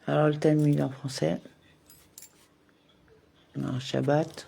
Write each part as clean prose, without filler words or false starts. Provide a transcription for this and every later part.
Alors le Talmud en français. Alors, Shabbat.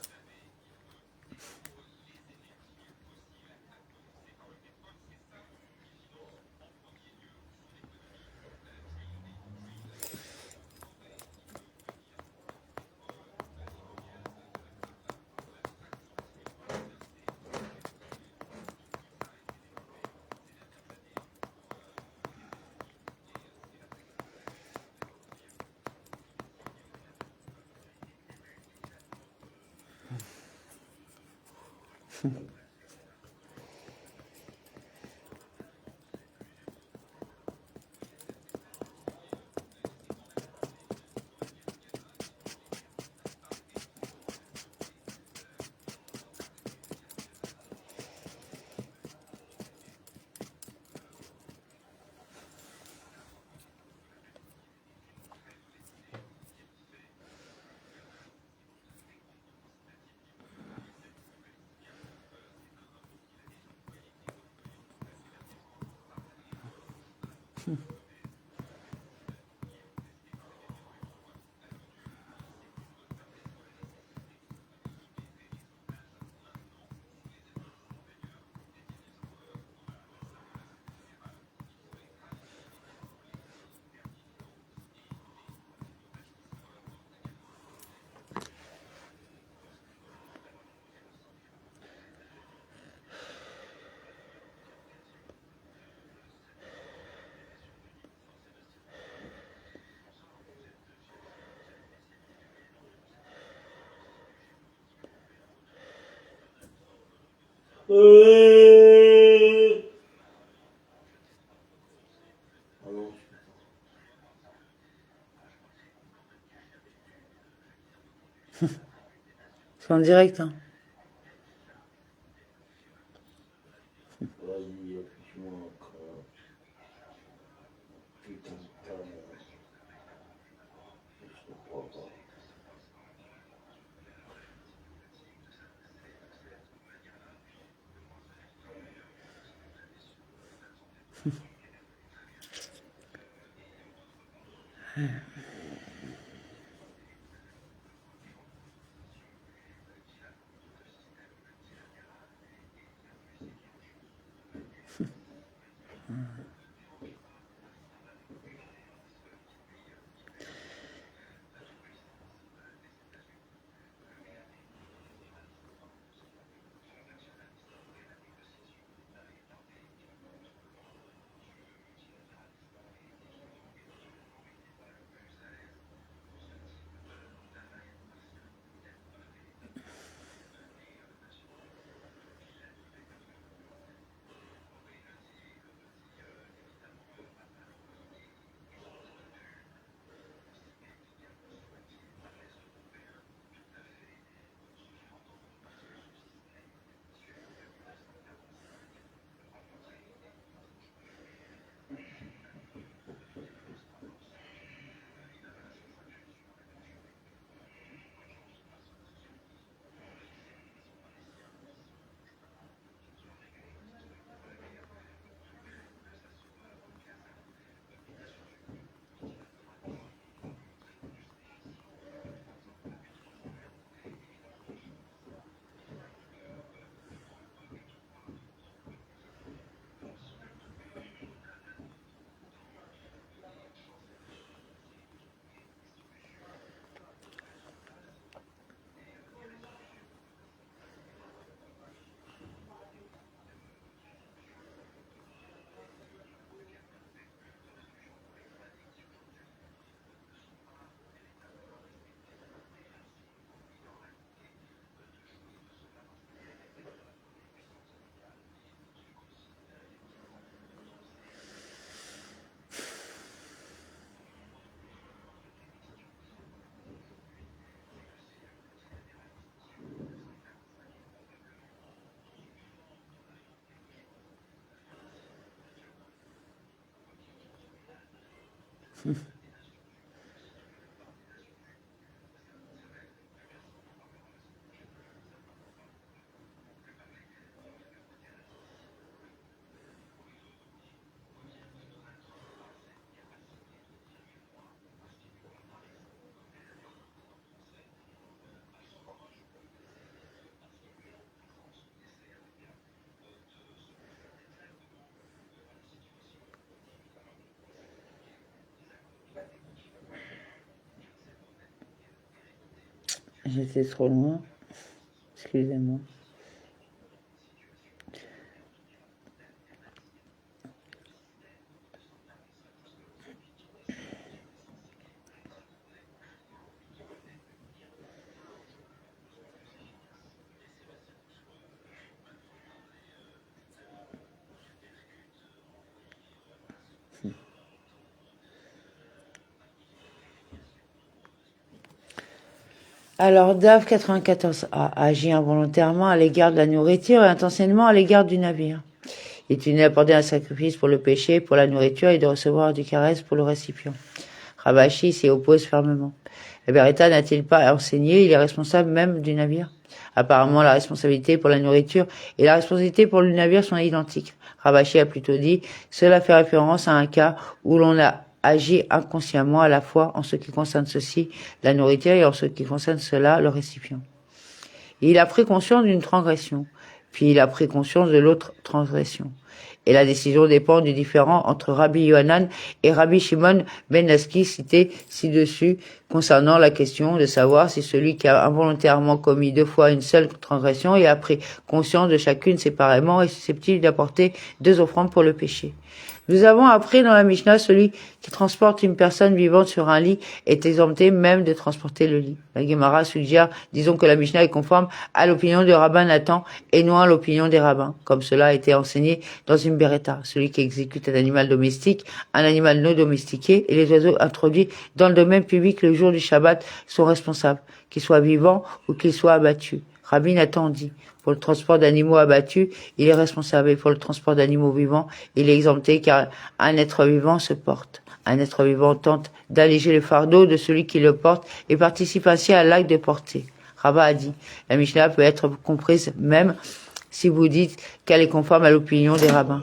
C'est en direct, hein. Vas-y, affiche-moi encore. Putain de ta mère. Je te crois pas. J'étais trop loin. Excusez-moi. Alors, Dave 94 a agi involontairement à l'égard de la nourriture et intentionnellement à l'égard du navire. Il est venu apporter un sacrifice pour le péché, pour la nourriture et de recevoir du caresse pour le récipient. Rabashi s'y oppose fermement. Et Beretta n'a-t-il pas enseigné, il est responsable même du navire? Apparemment, la responsabilité pour la nourriture et la responsabilité pour le navire sont identiques. Rabashi a plutôt dit, cela fait référence à un cas où l'on a agi inconsciemment à la fois en ce qui concerne ceci, la nourriture, et en ce qui concerne cela, le récipient. Et il a pris conscience d'une transgression, puis il a pris conscience de l'autre transgression. Et la décision dépend du différend entre Rabbi Yohanan et Rabbi Shimon ben Laski cité ci-dessus concernant la question de savoir si celui qui a involontairement commis 2 fois une seule transgression et a pris conscience de chacune séparément est susceptible d'apporter 2 offrandes pour le péché. Nous avons appris dans la Mishnah, celui qui transporte une personne vivante sur un lit est exempté même de transporter le lit. La Gemara suggère, disons que la Mishnah est conforme à l'opinion du rabbin Nathan et non à l'opinion des rabbins, comme cela a été enseigné dans une Beretta. Celui qui exécute un animal domestique, un animal non domestiqué et les oiseaux introduits dans le domaine public le jour du Shabbat sont responsables, qu'ils soient vivants ou qu'ils soient abattus. Rabbi Nathan dit, pour le transport d'animaux abattus, il est responsable, et pour le transport d'animaux vivants, il est exempté car un être vivant se porte. Un être vivant tente d'alléger le fardeau de celui qui le porte et participe ainsi à l'acte de porter. Rabba a dit, la Mishnah peut être comprise même si vous dites qu'elle est conforme à l'opinion des rabbins.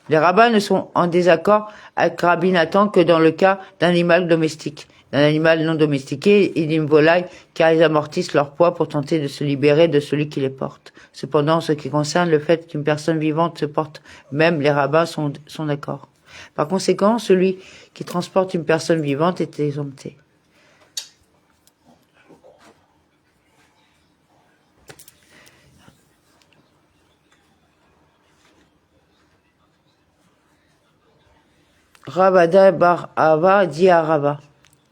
Les rabbins ne sont en désaccord avec Rabbi Nathan que dans le cas d'un animal domestique. D'un animal non domestiqué et d'une volaille, car ils amortissent leur poids pour tenter de se libérer de celui qui les porte. Cependant, en ce qui concerne le fait qu'une personne vivante se porte, même les rabbins sont d'accord. Par conséquent, celui qui transporte une personne vivante est exempté. Rabada bar Ava dit à Rava.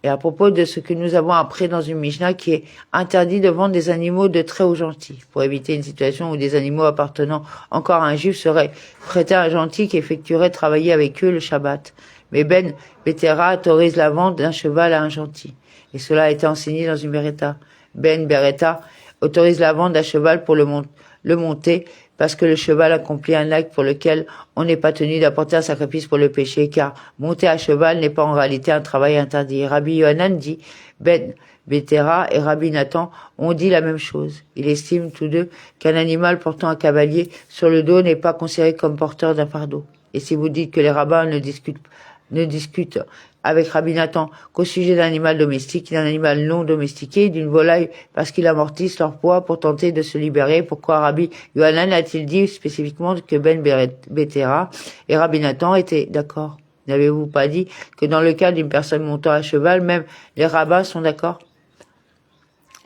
Et à propos de ce que nous avons appris dans une Mishnah qui est interdit de vendre des animaux de très haut gentil, pour éviter une situation où des animaux appartenant encore à un juif seraient prêtés à un gentil qui effectuerait travailler avec eux le Shabbat. Mais Ben Betera autorise la vente d'un cheval à un gentil. Et cela a été enseigné dans une Beretta. Ben Beretta autorise la vente d'un cheval pour le monter, parce que le cheval accomplit un acte pour lequel on n'est pas tenu d'apporter un sacrifice pour le péché, car monter à cheval n'est pas en réalité un travail interdit. Rabbi Yohanan dit, Ben Betera et Rabbi Nathan ont dit la même chose. Ils estiment tous deux qu'un animal portant un cavalier sur le dos n'est pas considéré comme porteur d'un fardeau. Et si vous dites que les rabbins ne discutent avec Rabbi Nathan qu'au sujet d'un animal domestique, d'un animal non domestiqué, d'une volaille, parce qu'ils amortissent leur poids pour tenter de se libérer, pourquoi Rabbi Yohanan a-t-il dit spécifiquement que Ben Betera et Rabbi Nathan étaient d'accord? N'avez-vous pas dit que dans le cas d'une personne montant à cheval, même les rabbins sont d'accord?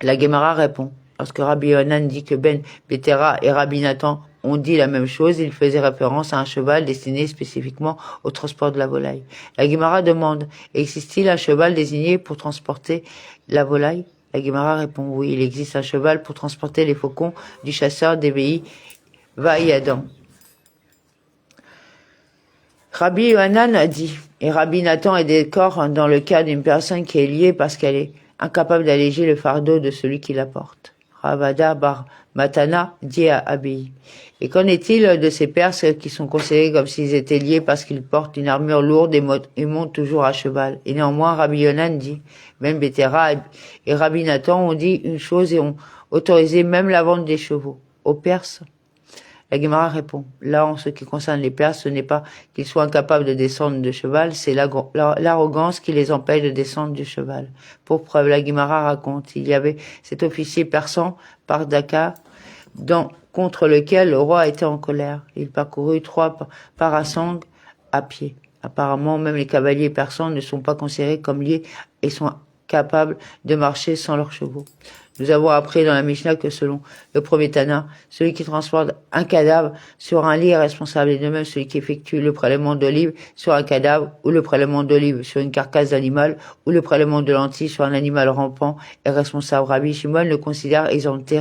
La Gemara répond, lorsque Rabbi Yohanan dit que Ben Betera et Rabbi Nathan ont dit la même chose, il faisait référence à un cheval destiné spécifiquement au transport de la volaille. La Gemara demande, existe-t-il un cheval désigné pour transporter la volaille? La Gemara répond, oui, il existe un cheval pour transporter les faucons du chasseur d'Éveï, Vaïadan. Rabbi Yohanan a dit, et Rabbi Nathan est d'accord dans le cas d'une personne qui est liée parce qu'elle est incapable d'alléger le fardeau de celui qui la porte. Ravada bar Matana dit à Abi. Et qu'en est-il de ces Perses qui sont considérés comme s'ils étaient liés parce qu'ils portent une armure lourde et montent toujours à cheval? Et néanmoins, Rabbi Yohanan dit, même Betera et Rabbi Nathan ont dit une chose et ont autorisé même la vente des chevaux. Aux Perses? La Gemara répond, là, en ce qui concerne les Perses, ce n'est pas qu'ils soient incapables de descendre de cheval, c'est l'arrogance qui les empêche de descendre du cheval. Pour preuve, la Gemara raconte, il y avait cet officier persan, Pardaka, contre lequel le roi était en colère. Il parcourut 3 parasangs à pied. Apparemment, même les cavaliers persans ne sont pas considérés comme liés et sont capables de marcher sans leurs chevaux. Nous avons appris dans la Mishnah que selon le premier Tana, celui qui transporte un cadavre sur un lit est responsable, et de même celui qui effectue le prélèvement d'olive sur un cadavre ou le prélèvement d'olive sur une carcasse d'animal ou le prélèvement de lentilles sur un animal rampant est responsable. Rabbi Shimon le considère exempté.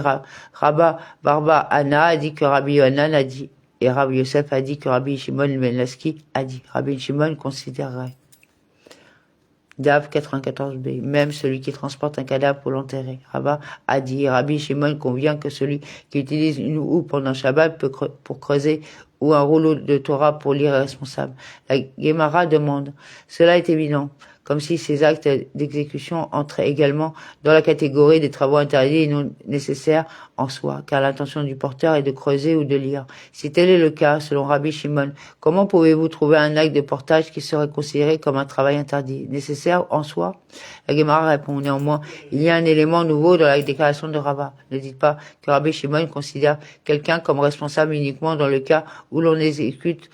Rabba Barba Anna a dit que Rabbi Yohanan a dit, et Rabbi Yosef a dit que Rabbi Shimon ben Laski a dit. Rabbi Shimon considérerait. Dav 94b, même celui qui transporte un cadavre pour l'enterrer. Rabba a dit, Rabbi Shimon convient que celui qui utilise une houe pendant Shabbat pour creuser ou un rouleau de Torah pour lire est responsable. La Gemara demande, cela est évident, comme si ces actes d'exécution entraient également dans la catégorie des travaux interdits et non nécessaires en soi, car l'intention du porteur est de creuser ou de lire. Si tel est le cas, selon Rabbi Shimon, comment pouvez-vous trouver un acte de portage qui serait considéré comme un travail interdit, nécessaire en soi? La Gemara répond néanmoins, il y a un élément nouveau dans la déclaration de Rabba. Ne dites pas que Rabbi Shimon considère quelqu'un comme responsable uniquement dans le cas où l'on exécute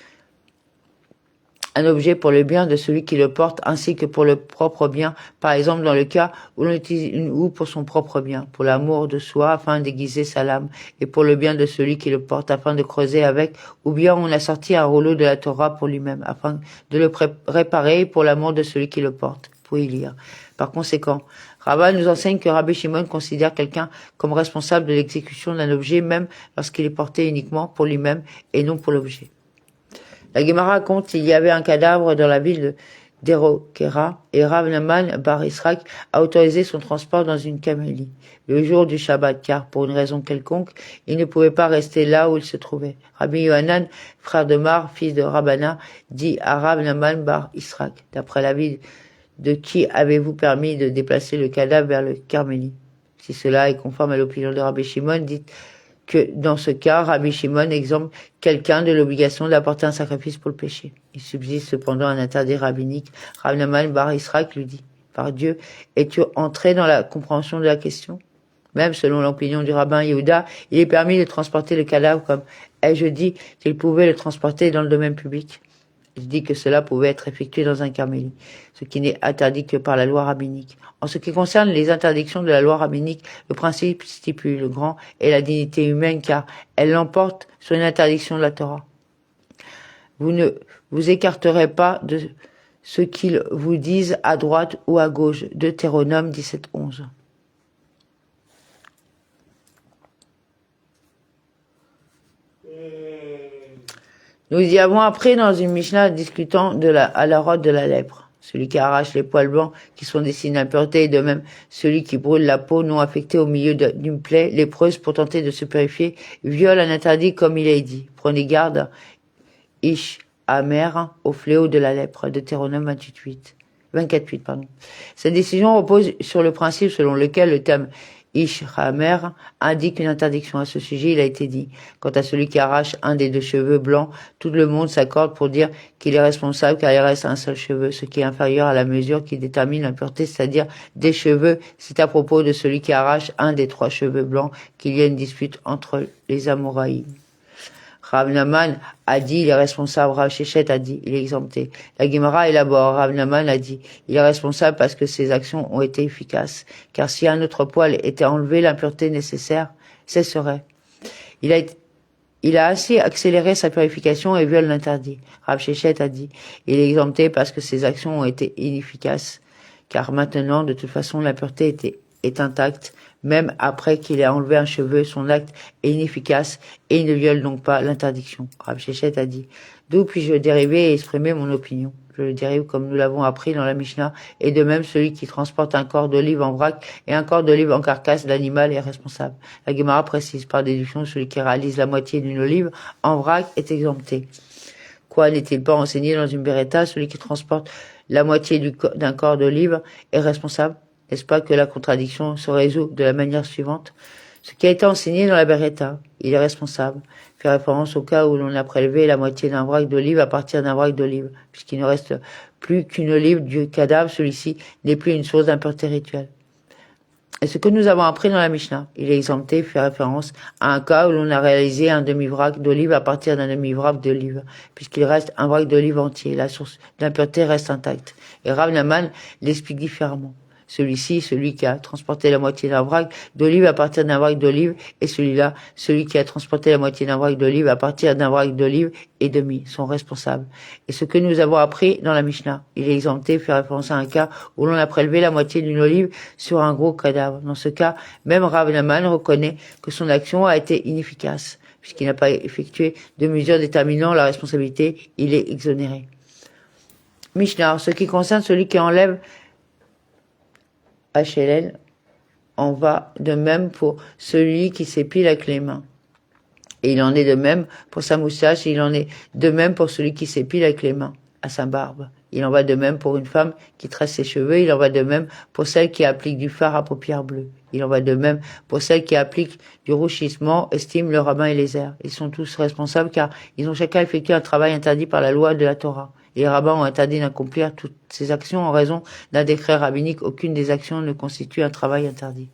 un objet pour le bien de celui qui le porte ainsi que pour le propre bien, par exemple dans le cas où l'on utilise une houe pour son propre bien, pour l'amour de soi afin d'aiguiser sa lame, et pour le bien de celui qui le porte afin de creuser avec, ou bien on a sorti un rouleau de la Torah pour lui-même afin de le réparer pour l'amour de celui qui le porte, pour y lire. Par conséquent, Rabba nous enseigne que Rabbi Shimon considère quelqu'un comme responsable de l'exécution d'un objet même lorsqu'il est porté uniquement pour lui-même et non pour l'objet. La Gemara raconte qu'il y avait un cadavre dans la ville d'Erokera et Rav Naman bar Israq a autorisé son transport dans une camélie le jour du Shabbat, car pour une raison quelconque, il ne pouvait pas rester là où il se trouvait. Rabbi Yohanan, frère de Mar, fils de Rabbana, dit à Rav Naman bar Israq, d'après l'avis de qui avez-vous permis de déplacer le cadavre vers le Carmélie? Si cela est conforme à l'opinion de Rabbi Shimon, dites que dans ce cas, Rabbi Shimon exempte quelqu'un de l'obligation d'apporter un sacrifice pour le péché. Il subsiste cependant un interdit rabbinique. Rav Naman bar Israq lui dit, par Dieu, es-tu entré dans la compréhension de la question? Même selon l'opinion du rabbin Yehuda, il est permis de transporter le cadavre comme ai-je dit qu'il pouvait le transporter dans le domaine public. Il dit que cela pouvait être effectué dans un carmélie, ce qui n'est interdit que par la loi rabbinique. En ce qui concerne les interdictions de la loi rabbinique, le principe stipule le grand et la dignité humaine car elle l'emporte sur une interdiction de la Torah. Vous ne vous écarterez pas de ce qu'ils vous disent à droite ou à gauche. Deutéronome 17:11. Nous y avons appris dans une Mishnah discutant de la halarote de la lèpre. Celui qui arrache les poils blancs qui sont des signes d'impureté et de même celui qui brûle la peau non affectée au milieu d'une plaie lépreuse pour tenter de se purifier viole un interdit comme il est dit. Prenez garde, Ish Amer, au fléau de la lèpre. Deutéronome 24:8. Cette décision repose sur le principe selon lequel le terme Ish Hamer indique une interdiction. À ce sujet, il a été dit, quant à celui qui arrache un des deux cheveux blancs, tout le monde s'accorde pour dire qu'il est responsable car il reste un seul cheveu, ce qui est inférieur à la mesure qui détermine l'impureté, c'est-à-dire des cheveux. C'est à propos de celui qui arrache un des 3 cheveux blancs qu'il y a une dispute entre les Amoraïm. Rav Naman a dit, il est responsable. Rav Shechet a dit, il est exempté. La Gemara élabore. Rav Naman a dit, il est responsable parce que ses actions ont été efficaces. Car si un autre poil était enlevé, l'impureté nécessaire cesserait. Il a assez accéléré sa purification et viole l'interdit. Rav Shechet a dit, il est exempté parce que ses actions ont été inefficaces. Car maintenant, de toute façon, l'impureté est intacte. Même après qu'il ait enlevé un cheveu, son acte est inefficace et il ne viole donc pas l'interdiction. Rav Shechet a dit, d'où puis-je dériver et exprimer mon opinion? Je le dérive comme nous l'avons appris dans la Mishnah, et de même celui qui transporte un corps d'olive en vrac et un corps d'olive en carcasse d'animal est responsable. La Gemara précise par déduction, celui qui réalise la moitié d'une olive en vrac est exempté. Quoi n'est-il pas enseigné dans une Beretta, celui qui transporte la moitié d'un corps d'olive est responsable? N'est-ce pas que la contradiction se résout de la manière suivante? Ce qui a été enseigné dans la Beretta, il est responsable. Fait référence au cas où l'on a prélevé la moitié d'un vrac d'olive à partir d'un vrac d'olive. Puisqu'il ne reste plus qu'une olive du cadavre, celui-ci n'est plus une source d'impureté rituelle. Et ce que nous avons appris dans la Mishnah, il est exempté, fait référence à un cas où l'on a réalisé un demi-vrac d'olive à partir d'un demi-vrac d'olive, puisqu'il reste un vrac d'olive entier, la source d'impureté reste intacte. Et Rav Naman l'explique différemment. Celui-ci, celui qui a transporté la moitié d'un vrac d'olive à partir d'un vrac d'olive, et celui-là, celui qui a transporté la moitié d'un vrac d'olive à partir d'un vrac d'olive et demi, sont responsables. Et ce que nous avons appris dans la Mishnah, il est exempté, fait référence à un cas où l'on a prélevé la moitié d'une olive sur un gros cadavre. Dans ce cas, même Rav Naman reconnaît que son action a été inefficace, puisqu'il n'a pas effectué de mesures déterminant la responsabilité, il est exonéré. Mishnah, ce qui concerne celui qui enlève HLN, on va de même pour celui qui s'épile avec les mains. Et il en est de même pour sa moustache, il en est de même pour celui qui s'épile avec les mains, à sa barbe. Il en va de même pour une femme qui tresse ses cheveux, il en va de même pour celle qui applique du fard à paupières bleues. Il en va de même pour celle qui applique du rougissement, estime le rabbin Eliezer. Ils sont tous responsables car ils ont chacun effectué un travail interdit par la loi de la Torah. Les rabbins ont interdit d'accomplir toutes ces actions en raison d'un décret rabbinique. Aucune des actions ne constitue un travail interdit.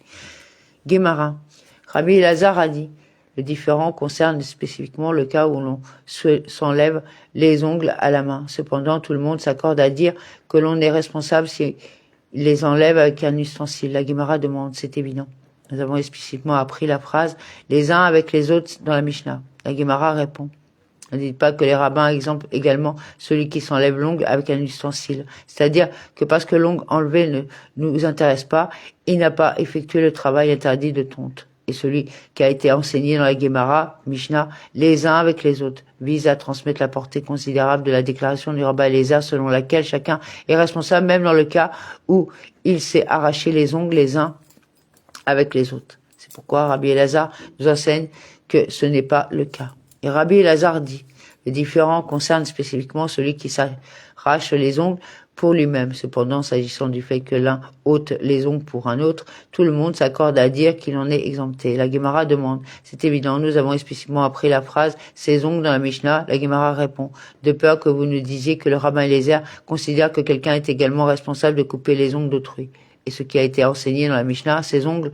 Guémara. Rabbi Elazar a dit, le différend concerne spécifiquement le cas où l'on s'enlève les ongles à la main. Cependant, tout le monde s'accorde à dire que l'on est responsable si il les enlève avec un ustensile. La Guémara demande, c'est évident. Nous avons explicitement appris la phrase les uns avec les autres dans la Mishnah. La Guémara répond. Ne dites pas que les rabbins exemptent également celui qui s'enlève l'ongle avec un ustensile. C'est-à-dire que parce que l'ongle enlevé ne nous intéresse pas, il n'a pas effectué le travail interdit de tonte. Et celui qui a été enseigné dans la Guémara, Mishnah, les uns avec les autres, vise à transmettre la portée considérable de la déclaration du rabbin Eliezer selon laquelle chacun est responsable même dans le cas où il s'est arraché les ongles les uns avec les autres. C'est pourquoi Rabbi Elazar nous enseigne que ce n'est pas le cas. Et Rabbi Elazar dit, le différend concerne spécifiquement celui qui s'arrache les ongles pour lui-même. Cependant, s'agissant du fait que l'un ôte les ongles pour un autre, tout le monde s'accorde à dire qu'il en est exempté. La Guémara demande, c'est évident, nous avons explicitement appris la phrase « ces ongles » dans la Mishnah. La Guémara répond, de peur que vous nous disiez que le rabbin Eliezer considère que quelqu'un est également responsable de couper les ongles d'autrui. Et ce qui a été enseigné dans la Mishnah, ces ongles,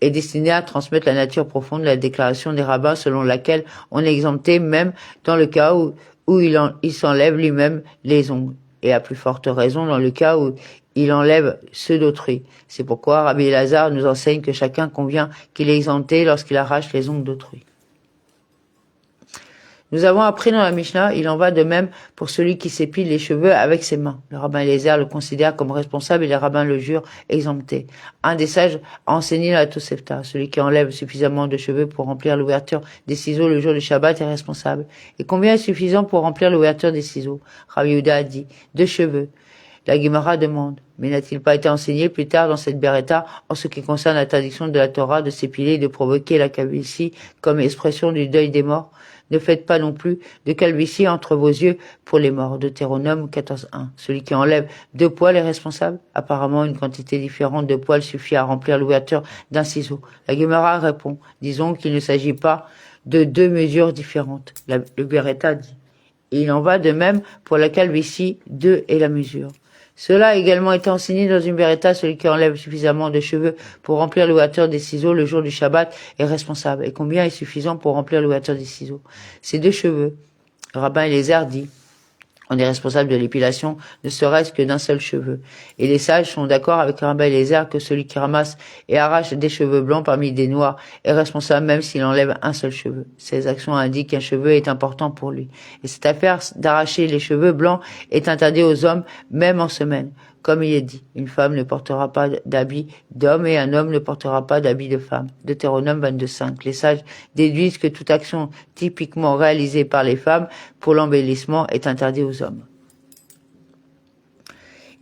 est destiné à transmettre la nature profonde de la déclaration des rabbins selon laquelle on est exempté même dans le cas où il s'enlève lui-même les ongles. Et à plus forte raison dans le cas où il enlève ceux d'autrui. C'est pourquoi Rabbi Elazar nous enseigne que chacun convient qu'il est exempté lorsqu'il arrache les ongles d'autrui. Nous avons appris dans la Mishnah, il en va de même pour celui qui s'épile les cheveux avec ses mains. Le rabbin Eliezer le considère comme responsable et les rabbins le jurent exempté. Un des sages a enseigné la Tosefta. Celui qui enlève suffisamment de cheveux pour remplir l'ouverture des ciseaux le jour du Shabbat est responsable. Et combien est suffisant pour remplir l'ouverture des ciseaux? Rabbi Yehuda a dit, 2 cheveux. La Guémara demande, mais n'a-t-il pas été enseigné plus tard dans cette Beretta en ce qui concerne l'interdiction de la Torah de s'épiler et de provoquer la calvitie comme expression du deuil des morts? Ne faites pas non plus de calvitie entre vos yeux pour les morts. Deutéronome 14.1. Celui qui enlève 2 poils est responsable. Apparemment, une quantité différente de poils suffit à remplir l'ouverture d'un ciseau. La Guémara répond, disons qu'il ne s'agit pas de 2 mesures différentes. Le Beretta dit. Et il en va de même pour la calvitie, 2 est la mesure. Cela a également été enseigné dans une Beretta, celui qui enlève suffisamment de cheveux pour remplir l'ouverture des ciseaux le jour du Shabbat est responsable. Et combien est suffisant pour remplir l'ouverture des ciseaux? C'est 2 cheveux. Le rabbin Eliezer dit, on est responsable de l'épilation, ne serait-ce que d'un seul cheveu. Et les sages sont d'accord avec le rabbin Eliezer que celui qui ramasse et arrache des cheveux blancs parmi des noirs est responsable même s'il enlève un seul cheveu. Ces actions indiquent qu'un cheveu est important pour lui. Et cette affaire d'arracher les cheveux blancs est interdite aux hommes, même en semaine. Comme il est dit, une femme ne portera pas d'habit d'homme et un homme ne portera pas d'habit de femme. Deutéronome 22.5. Les sages déduisent que toute action typiquement réalisée par les femmes pour l'embellissement est interdite aux hommes.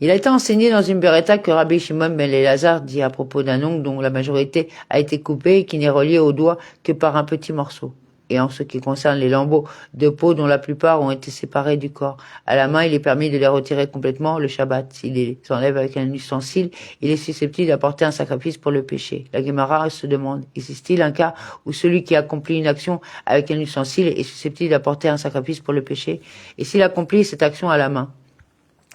Il a été enseigné dans une Beretta que Rabbi Shimon ben Elazar dit à propos d'un ongle dont la majorité a été coupée et qui n'est relié au doigt que par un petit morceau. Et en ce qui concerne les lambeaux de peau dont la plupart ont été séparés du corps, à la main, il est permis de les retirer complètement le Shabbat. S'il les enlève avec un ustensile, il est susceptible d'apporter un sacrifice pour le péché. La Guémara se demande, existe-t-il un cas où celui qui accomplit une action avec un ustensile est susceptible d'apporter un sacrifice pour le péché? Et s'il accomplit cette action à la main,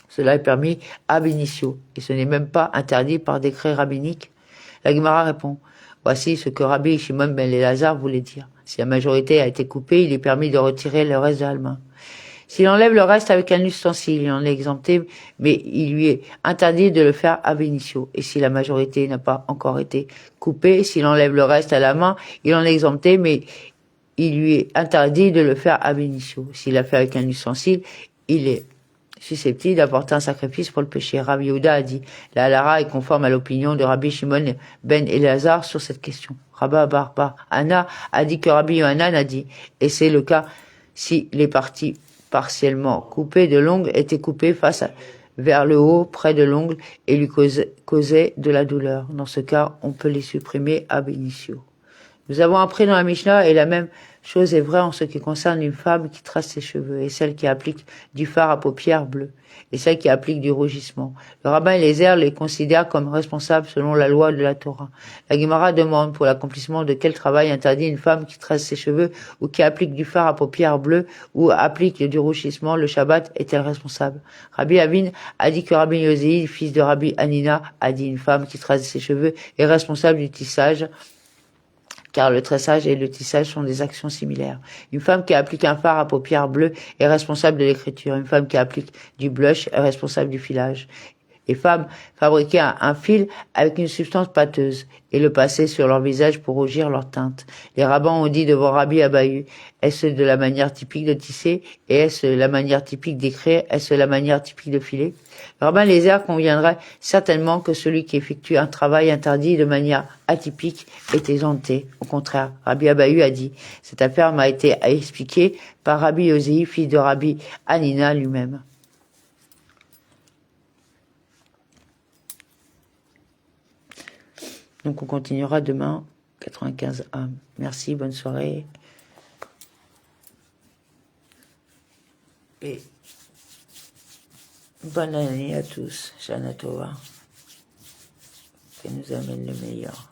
cela est permis ab initio, et ce n'est même pas interdit par décret rabbinique. La Gemara répond, voici ce que Rabbi Shimon ben Elazar voulait dire. Si la majorité a été coupée, il est permis de retirer le reste de l'alma. S'il enlève le reste avec un ustensile, il en est exempté, mais il lui est interdit de le faire ab initio. Et si la majorité n'a pas encore été coupée, s'il enlève le reste à la main, il en est exempté, mais il lui est interdit de le faire ab initio. S'il l'a fait avec un ustensile, il est susceptible d'apporter un sacrifice pour le péché. Rabbi Yehuda a dit, la halara est conforme à l'opinion de Rabbi Shimon ben Elazar sur cette question. Rabba Barba Anna a dit que Rabbi Yohanan a dit, et c'est le cas si les parties partiellement coupées de l'ongle étaient coupées vers le haut, près de l'ongle, et lui causaient de la douleur. Dans ce cas, on peut les supprimer ab initio. Nous avons appris dans la Mishnah, et la même chose est vraie en ce qui concerne une femme qui trace ses cheveux, et celle qui applique du fard à paupières bleues, et celle qui applique du rougissement. Le rabbin Eliezer les considère comme responsables selon la loi de la Torah. La Gemara demande pour l'accomplissement de quel travail interdit une femme qui trace ses cheveux ou qui applique du fard à paupières bleues ou applique du rougissement le Shabbat est-elle responsable? Rabbi Avin a dit que Rabbi Yosei, fils de Rabbi Hanina, a dit une femme qui trace ses cheveux est responsable du tissage, car le tressage et le tissage sont des actions similaires. Une femme qui applique un fard à paupières bleues est responsable de l'écriture. Une femme qui applique du blush est responsable du filage. Les femmes fabriquaient un fil avec une substance pâteuse et le passaient sur leur visage pour rougir leur teinte. Les rabbins ont dit devant Rabbi Abahu, est-ce de la manière typique de tisser et est-ce la manière typique d'écrire, est-ce la manière typique de filer? Le rabbin Eliezer conviendrait certainement que celui qui effectue un travail interdit de manière atypique est exempté. Au contraire, Rabbi Abahu a dit, cette affaire m'a été expliquée par Rabbi Yosei, fils de Rabbi Hanina lui-même. Donc on continuera demain, 95A. Merci, bonne soirée. Et bonne année à tous. Shana Tova. Que nous amène le meilleur.